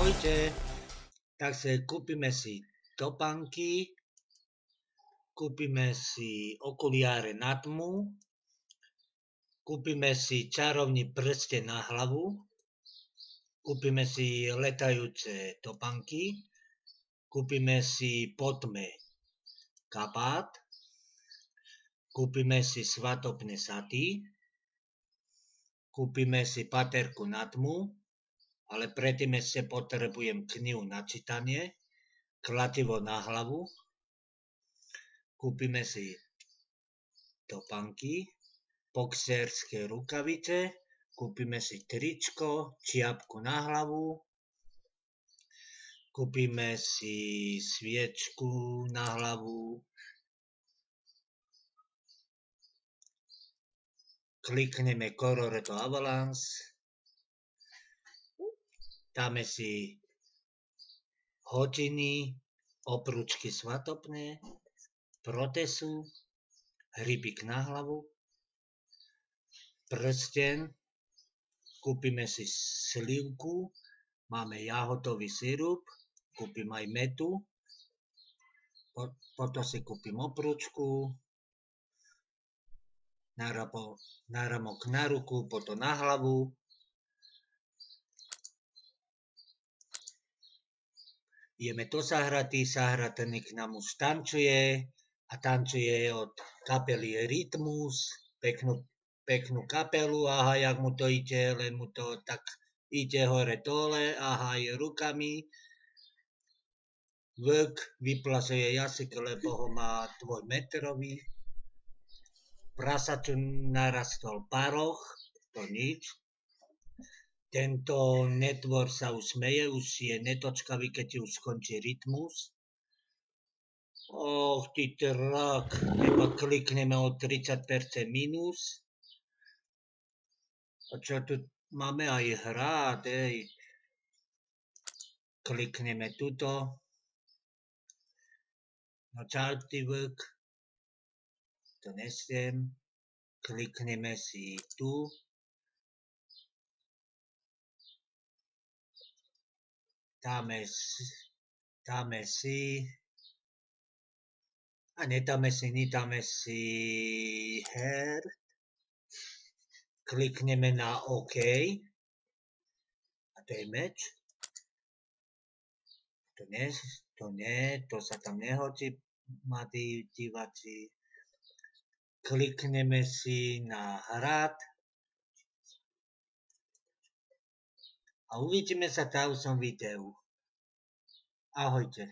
Ahojte, takže kúpime si topánky, kúpime si okuliare na tmu, kúpime si čarovný prsteň na hlavu, kúpime si letajúce topánky, kúpime si po tme kabát, kúpime si svadobné saty, kúpime si paterku na tmu, ale predtým ešte potrebujem knihu na čítanie, kladivo na hlavu, kúpime si topánky, boxerské rukavice, kúpime si tričko, čiapku na hlavu, kúpime si sviečku na hlavu, klikneme Colorado Avalanche, dáme si hodiny, obručky svadobné, protezu, hrybík na hlavu, prsteň, kúpime si slivku, máme jahodový sirup, kúpim aj metu, potom si kúpim obručku, náramok na ruku, potom na hlavu, ideme do záhrady, záhradník nám už tancuje a tancuje od kapely Rytmus, peknú kapelu, aha, jak mu to ide, len mu to tak ide hore dole, aha, aj rukami. Vlk vyplazuje jazyk, lebo ho má 2-metrový. Prasaču narastol paroch, to nič. Tento netvor sa už smeje, už je nedočkavý, keď už skončí Rytmus. Och, ty trak, iba klikneme o 30% minus. A čo tu máme aj hrať, klikneme tuto. No čau, ty vlk. To nesiem. Klikneme si tu. Dáme si a nedáme si her. Klikneme na OK. A to je meč. To sa tam nehodí, má diváci. Klikneme si na hrad. A uvidíme sa v ďalšom videu. Ahojte.